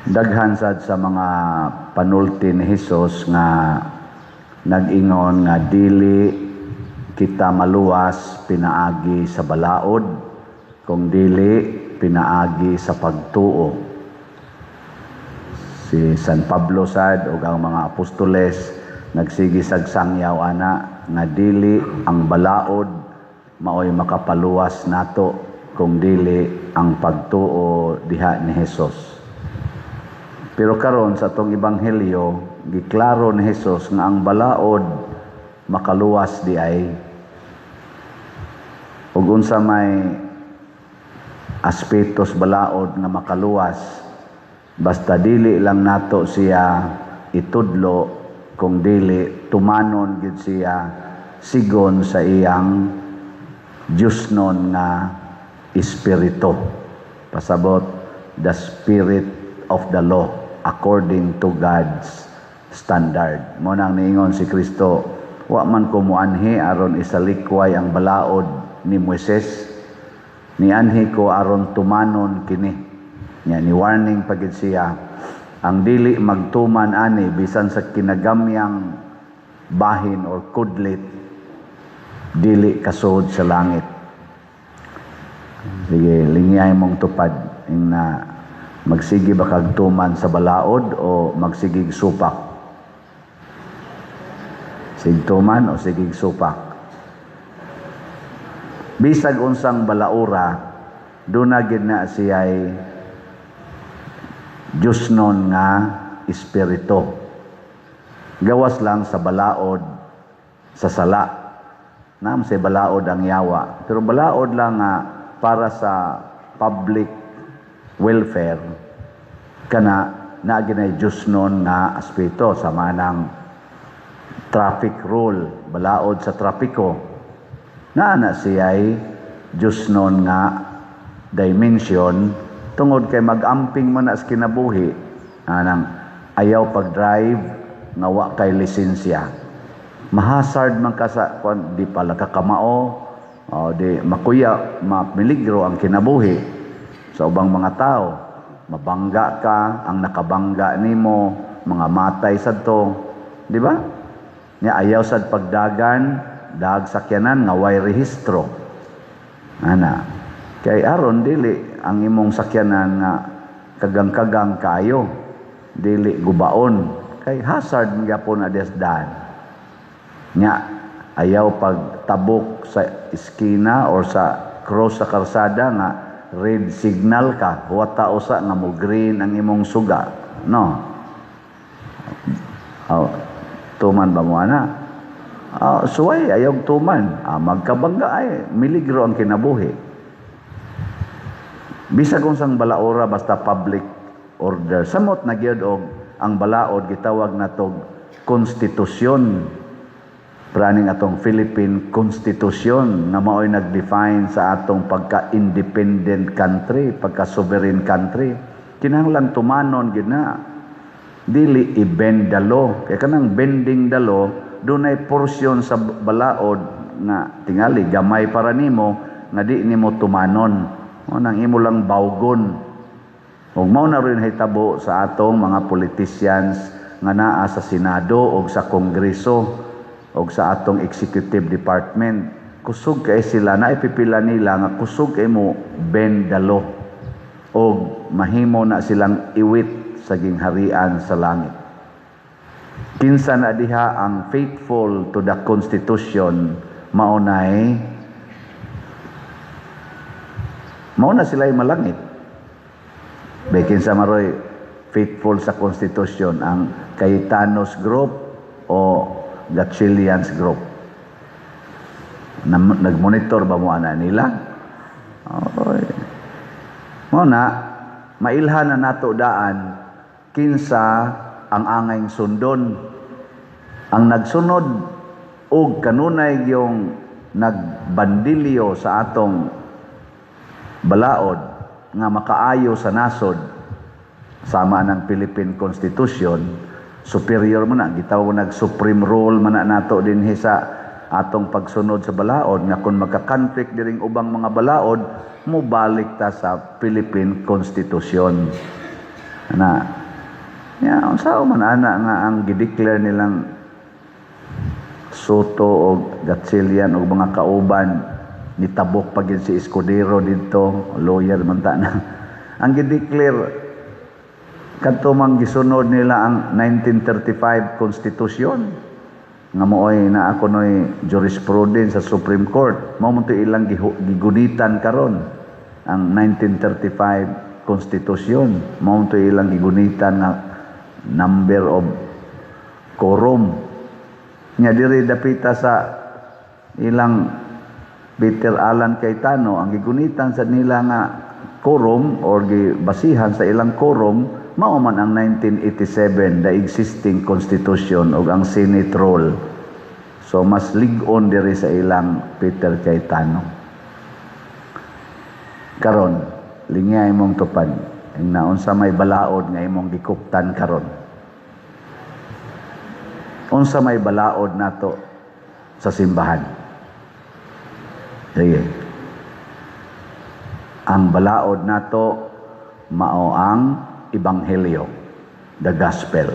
Daghan sad sa mga panulti ni Hesus nga nag-ingon nga dili kita maluwas pinaagi sa balaod kung dili pinaagi sa pagtuo. Si San Pablo sad ug ang mga apostoles nagsigi sagsangyaw ana nga dili ang balaod maoy makapaluwas nato kung dili ang pagtuo diha ni Hesus. Pero karon sa atong ebanghelyo, giklaro ni Hesus nga ang balaod makaluwas di ay. Ug unsa may aspetos balaod nga makaluwas, basta dili lang nato siya itudlo kung dili tumanon gid siya sigon sa iyang Diosnon nga espiritu. Pasabot, the spirit of the law according to God's standard. Mo nang niingon si Kristo, wa man ko muanhi aron isalikway ang balaod ni Moises, nianhi ko aron tumanon kini. Nya ni warning pagid siya, ang dili magtuman ani bisan sa kinagamyang bahin or kudlit, dili kasud sa langit. Sige, lingay mong tupad na magsigi ba kag tuman sa balaod o magsigig supak? Sig tuman o sigig supak? Bisag unsang balaura, duna gid na siya'y Diosnon nga espiritu. Gawas lang sa balaod sa sala. Nam say balaod ang yawa. Pero balaod lang nga para sa public welfare kana na ginay Diosnon nga aspeto sa manang traffic rule, balaod sa trapiko. Na siya'y Diosnon nga dimension tungod kay magamping man na sa kinabuhi anang ayaw pag-drive nga wa kay lisensya. Mahasard man ka sa di pala kakamao o di makuya, mapeligro ang kinabuhi sa ubang mga tao. Mabangga ka, ang nakabangga nimo, mga matay sadto, di ba? Nya ayaw sad pagdagan, dag sakyanan nga way rehistro. Ana, kay aron dili ang imong sakyanan nga kagang-kagang kayo, dili gubaon, kay hazard gyapon adesdan. Nya ayaw pagtabok sa iskina or sa cross sa karsada nga red signal ka, wata usa nga mo green ang imong suga, no? Tuman ba mo ana? Suway ayaw tuman, magkabangga ay miligro ang kinabuhi. Bisag unsang balaora basta public order. Samot na gyud og ang balaod gitawag natog konstitusyon. Praning atong Philippine Constitution na mao'y nag-define sa atong pagka-independent country, pagka-sovereign country. Kinahanglan tumanon gid na. Dili i-bend the law. Kaya kanang bending the law, dunay porsyon sa balaod nga tingali gamay para nimo nga di nimo tumanon. O nang imo lang bawgon. Ug mao na rin hitabo sa atong mga politicians nga naa sa Senado o sa Kongreso o sa atong executive department. Kusog kay sila, naipipila nila nga kusog kay mo bend the law o mahimo na silang iwit sa gingharian sa langit. Kinsa na diha ang faithful to the Constitution, mauna sila'y malangit. Bekin sa maroy faithful sa Constitution, ang Cayetanos Group o Gatchalians Group. Nagmonitor ba mo ana nila? Okay. Muna, mailhan na nato daan kinsa ang angayng sundon. Ang nagsunod og kanunay yung nagbandilyo sa atong balaod nga makaayo sa nasod sama ng Philippine Constitution, superior mo na, gitawag nag-supreme rule man na nato din sa atong pagsunod sa balaod nga kung magka-conflict diring ubang mga balaod, mubalik ta sa Philippine Constitution. Na unsa man ana nga ang gideclare nilang Soto o Gatchalian o mga kauban nitabok pa gyud si Escudero dito, lawyer man ta na. Ang gideclare kadto mang gisunod nila ang 1935 Constitution nga moy na ako noy jurisprudence sa Supreme Court. Mao man to ilang gigunitan karon ang 1935 Constitution. Mao to ilang gigunitan nga number of quorum. Nya diri dapita sa ilang Peter Allan Cayetano, ang gigunitan sa nila nga quorum or gibasihan sa ilang quorum mao man ang 1987 the existing constitution ug ang Senate rule. So mas lig-on diri sa ilang Peter Cayetano. Karon linya imong tupad ang naon sa may balaod nga imong gikuptan karon. Unsa may balaod nato sa simbahan? Sige. Ang balaod nato mao ang ebanghelyo, the gospel.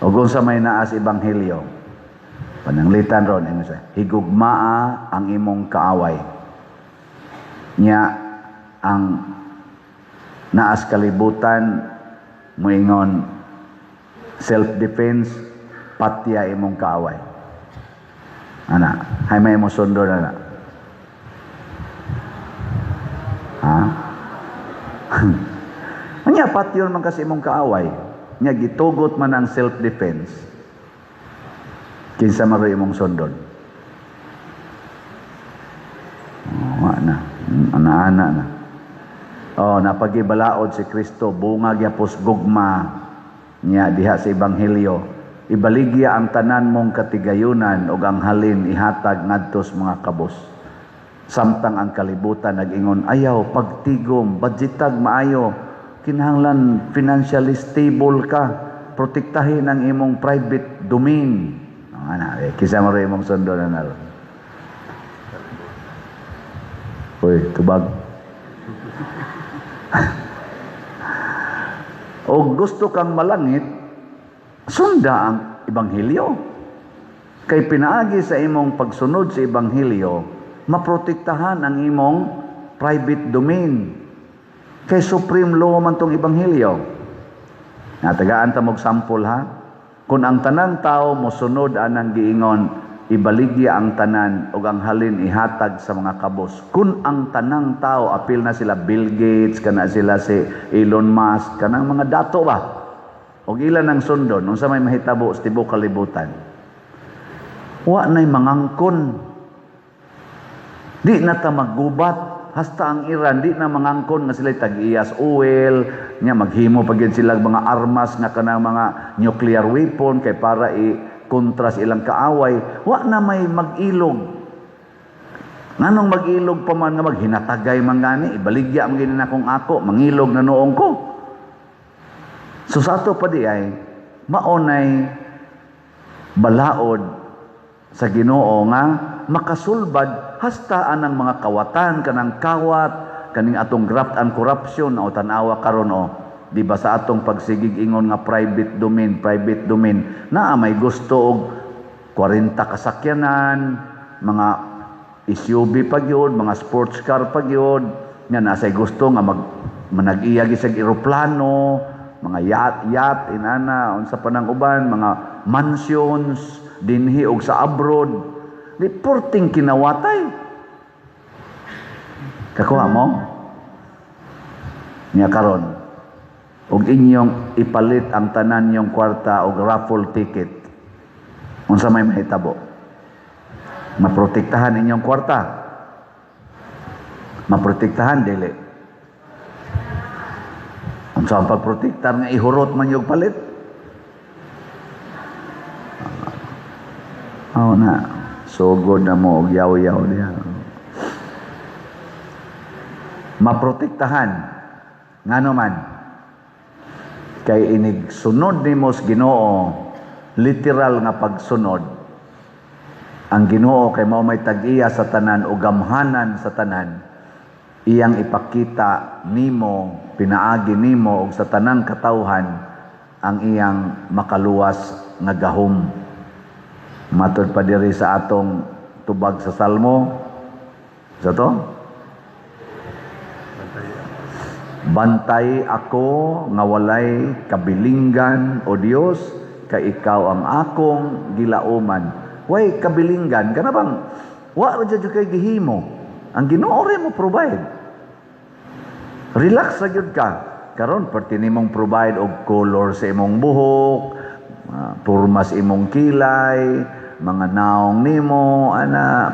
O unsa may naas ebanghelyo? Pananglitan ron imo sa higugmaa ang imong kaaway. Nya ang naas kalibutan moingon self-defense, patya imong kaaway. Ana, hay may mo sundo na. Ha? Anya patyon man kasi imong kaaway. Nya gitugot man ang self-defense. Kinsa man imong sundon. Na. Ana-ana na. Napagibalaod si Kristo bungag yapos gugma niya diha sa ebanghelyo. Ibaligya ang tanan mong katigayunan ug ang halin ihatag ngadtos mga kabos. Samtang ang kalibutan nag-ingon ayaw pagtigom, budgetag maayo, kinahanglan financially stable ka, protektahin ang imong private domain. Kisa mo rin imong sundo na naroon. Uy, tubag. O gusto kang malangit, sunda ang ebanghelyo. Kay pinaagi sa imong pagsunod sa ebanghelyo, maprotektahan ang imong private domain. Kay supreme law man tong ebanghelyo. Natagaan ta mog sample ha. Kung ang tanang tao mosunod anang giingon, ibaligya ang tanan ug ang halin ihatag sa mga kabos. Kung ang tanang tao apil na sila Bill Gates, kana sila si Elon Musk, kanang mga dato ba? Og ilan ang sundon unsa may mahitabo sa tibuok kalibutan. Wa nay mangangkon. Di na ta maggubat hasta ang Iran di na mangangkon nga sila tag-iyas oil nya maghimo pa gyud sila mga armas nga kanang mga nuclear weapon kay para kontras ilang kaaway. Wa na may mag-ilog. Nganong mag-ilog pa man nga maghinatagay man gani ibaligya man gini na kung ako mangilog na noong ko. So sa ato pa di ay maunay balaod sa Ginoo nga makasulbad hasta anang mga kawatan kanang kawat kaning atong graft and corruption o tan-awa karon di ba sa atong pagsigig ingon nga private domain naa may gusto og 40 kasakyanan mga SUV pa gyud mga sports car pa gyud nya nasay gusto nga manag-iya gisag eroplano mga yacht inana unsa pa nang uban mga mansions dinhi og sa abroad reporting kinawatay kakuha mo nya karon ug inyong ipalit ang tanan nyong kwarta og raffle ticket unsa may mahitabo maprotektahan inyong kwarta maprotektahan dili unsa ang pagprotektar nga ihurot man yung palit na sugod na mo og yaw-yaw diha maprotektahan ngano man kay inig sunod nimo sa Ginoo literal nga pagsunod ang Ginoo kay mao may tag-iya sa tanan o gamhanan sa tanan iyang ipakita nimo, pinaagi nimo og sa tanang katawhan ang iyang makaluwas nga gahom. Matod pa diri sa atong tubag sa Salmo, sa to? Bantay ako nga walay kabilinggan o Dios, kay ikaw ang akong gilauman. Way kabilinggan, kana bang wa ra jud kay gihimo. Ang Ginoo rin mo provide. Relax ra gyud ka. Karon perti nimong provide og color sa imong buhok, purmas imong kilay, mga naong nimo,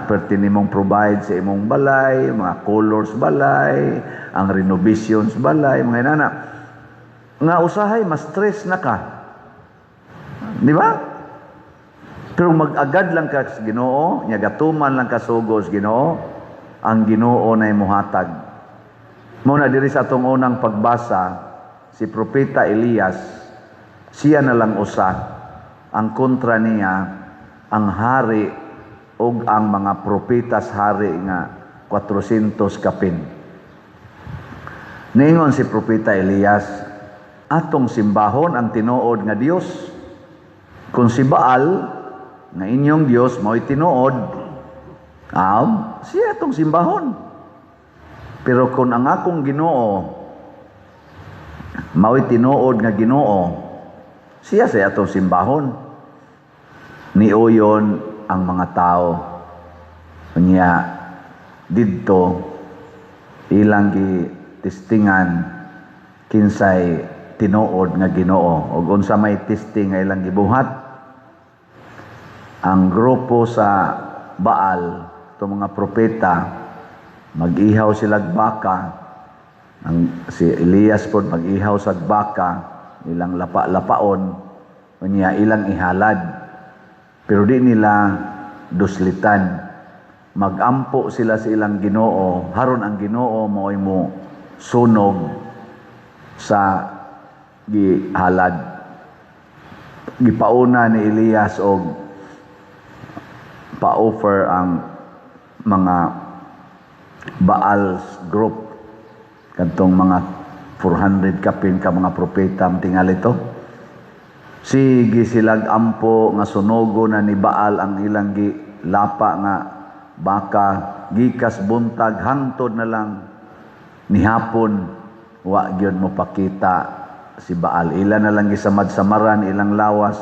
perti nimong provide sa imong balay, mga colors balay, ang renovations balay, mga inana. Nga usahay, mas stress na ka. Di ba? Pero mag-agad lang ka sa Ginoo, nyagatuman lang ka sugos Ginoo, ang Ginoo na imuhatag. Muna diri sa atong unang pagbasa, si Propeta Elias, siya na lang usa, ang kontra niya, ang hari o ang mga propetas hari nga 400 kapin. Ningon si Propeta Elias, atong simbahon ang tinuod nga Dios. Kung si Baal, nga inyong Dios, mao'y tinuod, siya atong simbahon. Pero kung ang akong Ginoo, mao'y tinuod nga Ginoo, siya sa atong simbahon. Niuyon ang mga tao. Kanya, didto, ilang testingan kinsay tinuod nga Ginoo, ug unsa may testing nga ilang gibuhat. Ang grupo sa Baal, itong mga propeta, mag-ihaw sila baka. Si Elias po mag-ihaw sa baka, ilang lapa-lapaon, kanya ilang ihalad. Pero di nila duslitan. Magampo sila sa ilang Ginoo, haron ang Ginoo mo'y mo sunog sa gihalad. Gipauna ni Elias og pa-offer ang mga Baal group, kadtong mga 400 kapin ka mga propeta tingali to. Sige silag ampo nga sunogo na ni Baal ang ilang lapa nga baka, gikas buntag hangtod na lang ni hapon, wa gyud mo pakita si Baal. Ila na lang gisamad-samaran ilang lawas,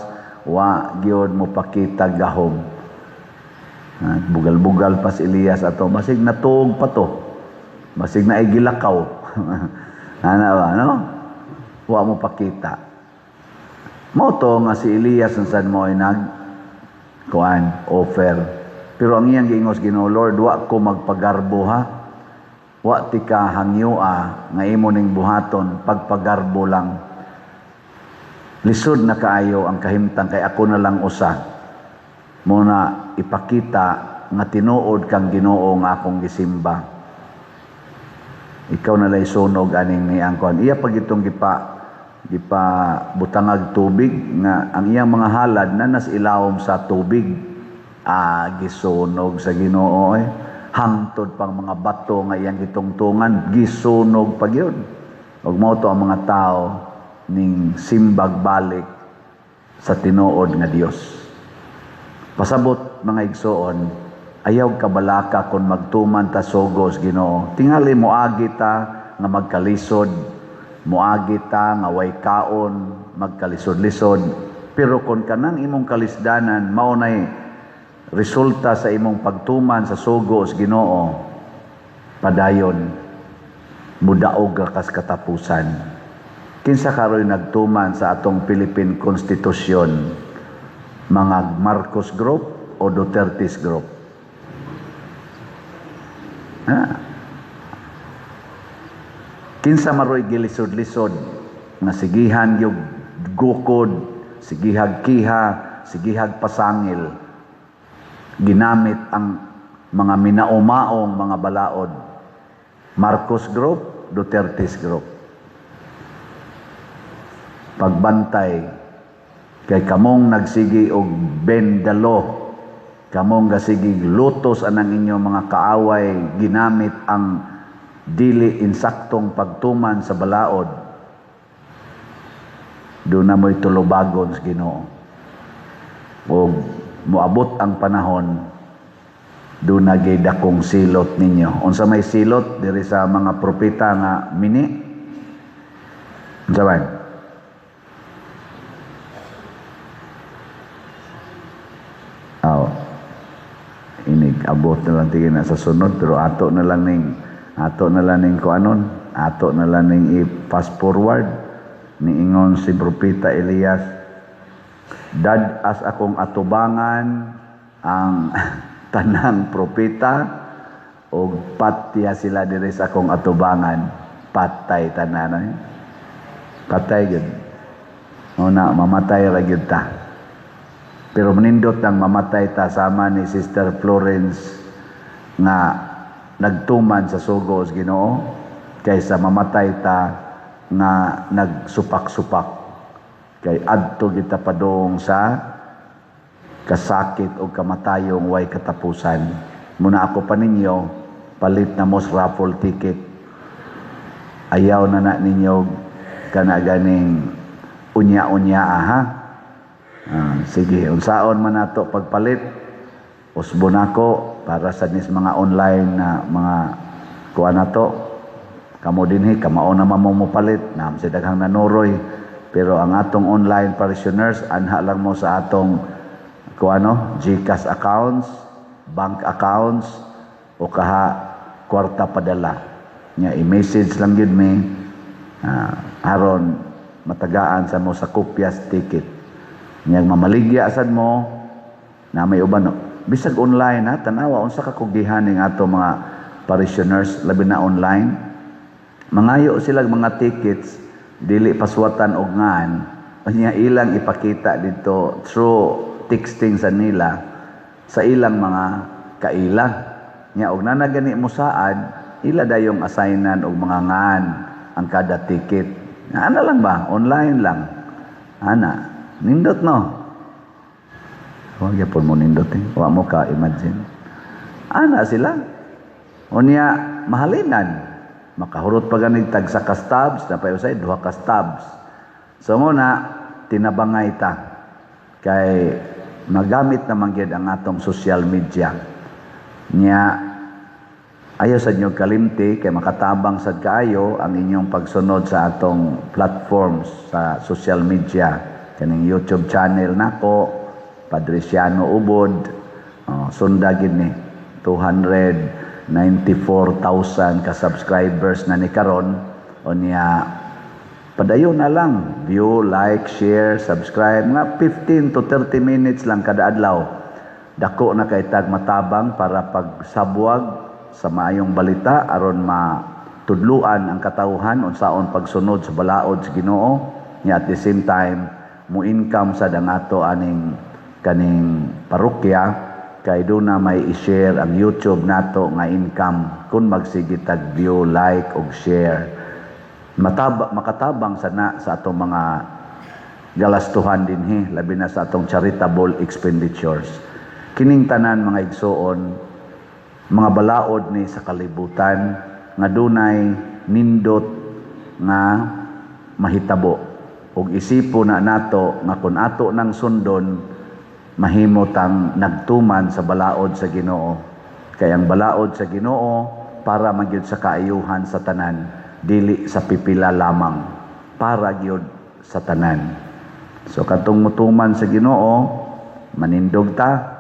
wa gyud mo pakita gahom. Bugal-bugal pa si Elias ato, masig natuog pa to, masig na igilakaw. Ano ba, no? Wa mo pakita. Moto nga si Elias ang sad mo ay offer. Pero ang iyang giingos Ginoo, Lord, wa ko magpagarbo ha. Wa ti ka hangyua nga imo ning buhaton, pagpagarbo lang. Lisod na kaayo ang kahimtang, kay ako na lang usa. Muna ipakita nga tinuod kang Ginoo nga akong gisimba. Ikaw na lay sunog aning ni angkon. Iya pag itong gipa butangag tubig nga ang iyang mga halad na nas ilawom sa tubig, gisunog sa Ginoo hangtod pang mga bato nga iyang gitungtungan, gisunog pag yun. Ug mao to ang mga tao ning simbag balik sa tinuod nga Dios. Pasabot mga igsoon, ayaw kabalaka kung magtuman ta sugos Ginoo. Tingali moagi ta nga magkalisod, moagi ta nga way kaon, magkalisod-lisod. Pero kung kanang imong kalisdanan mao nay resulta sa imong pagtuman sa sugos Ginoo, padayon mudaog ka kas katapusan. Kinsa karoy nagtuman sa atong Philippine Constitution, mga Marcos group o Duterte's group? Kinsa maroy gilisod-lisod nga sigihan yung gukod, sigihag kiha, sigihag pasangil, ginamit ang mga minaumaong mga balaod? Marcos group, Duterte's group. Pagbantay kay kamong nagsigi og bendalo, kamong gasigi lutos anang inyong mga kaaway, ginamit ang dili insaktong pagtuman sa balaod, doon na mo'y tulubagon sa Ginoo. O moabot ang panahon, doon na gay dakong silot ninyo. Unsa may silot diri sa mga propeta nga mini? Unsa man? Inig abot na lang tingin na sa sunod, pero ato na lang ning kuanon, ato na lang ning i-fast forward. Niingon si Propeta Elias, dadas akong atubangan ang tanang propeta, o patya sila diri sa akong atubangan, patay tanan. Patay gyud. Una mamatay ra gyud ta. Pero manindot ang mamatay ta sama ni Sister Florence nga nagtuman sa sugo sa Ginoo kaysa mamatay ta nga nagsupak-supak. Kay adto kita padong sa kasakit o kamatayong way katapusan. Muna ako pa ninyo, palit na mo sa raffle ticket. Ayaw na ninyo kana ganing unya-unya ha. Sige, unsaon man nato pagpalit, usbon ako para sa nis mga online na mga kuha na to. Kamo dinhi, kamao naman mo palit, na sa daghang nanuroy. Pero ang atong online parishioners, anha lang mo sa atong kuha no, GCash accounts, bank accounts, o kaha kwarta padala. Nya i-message lang yun may aron matagaan sa mo sa kopyas ticket. Niyang mamaligya asad mo na may uban no. Bisag online ha, tanawa unsa ka kugihan ning ato mga parishioners labi na online. Mangayo sila mga tickets dili paswatan og ngan. Nya ilang ipakita dito through texting sa nila sa ilang mga kaila. Nya og nanagani mo saad, ila dayong assignan og mga ngan ang kada ticket. Ana lang ba? Online lang. Ana. Nindot no. Huwag yapon mo nindot eh. Huwag mo ka imagine. Ana sila. Unya mahalinan. Makahurot pa ganit tag sa kastabs. Napay usay, 2 kastabs. So muna, tinabangay ta. Kay magamit naman gyud ang atong social media. Nya, ayaw sa inyong kalimti, kay makatabang sad kaayo ang inyong pagsunod sa atong platforms sa social media. Kaning YouTube channel nako, Padresiano Ubod, sundagin ni 294,000 ka subscribers na ni karon. Unya padayon na lang, view, like, share, subscribe, mga 15 to 30 minutes lang kada adlaw. Dako na kay tag matabang para pagsabwag sa maayong balita aron matudluan ang katawhan unsaon pagsunod sa balaod sa Ginoo. Nya at the same time mo income sa dangato aning kaning parokya kay do na may i-share ang YouTube nato nga income kun magsige tag view, like og share. Makatabang sana sa atong mga galastuhan dinhi labi na sa atong charitable expenditures. Kining tanan mga igsoon, mga balaod ni sa kalibutan nga dunay nindot nga mahitabo. Ug isipo na nato nga kun ato nang sundon mahimo tang nagtuman sa balaod sa Ginoo. Kay ang balaod sa Ginoo para magyud sa kaayuhan sa tanan, dili sa pipila lamang, para gyud sa tanan. So katong mutuman sa Ginoo, manindog ta